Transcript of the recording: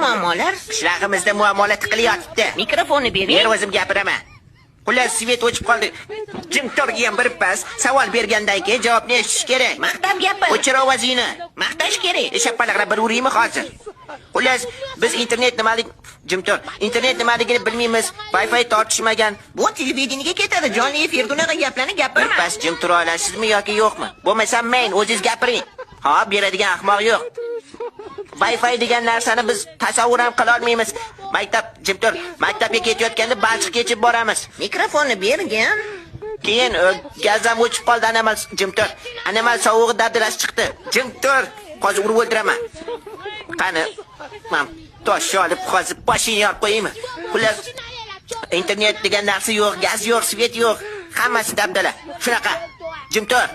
muammolar? Qishlog'imizda muammolar tiqilyapti. Mikrofonni bering. Men o'zim gapiraman. Xullas, svet o'chib qoldi. Jim Torga ham bir pas savol bergandan keyin javobni eshitish kerak. Maqtab gapir. O'chir ovozingni. Maqtash kerak. Shapalaqlar bir uraymi hozir? Xullas, biz internet Jim Tor, internet nimaligini bilmaymiz. Wi-Fi tortishmagan. Bu televideniyega ketadi. Jonli efirda unaqa gaplarni Bir gapirma. pas jim tura olasizmi yoki yo'qmi? Bo'lmasa men o'zingiz gapiring. Ha, beradigan ahmoq yo'q. Wi-Fi degan narsani biz tasavvur ham qila olmaymiz. Jimtor, maktabga ketayotganda balchiq kechib boramiz. Mikrofonni bergin. Keyin gaz ham o'chib qoldi animal Jimtor. Animal sovug'i dabdalasi chiqdi. Jimtor, hozir urib o'ldiraman. Qani, men tosh olib hozir boshini yorib qo'yaymi? Xullas, internet degan narsa yo'q, gaz yo'q, svet yo'q. Hammasi dabdala. Shunaqa. Jimtor,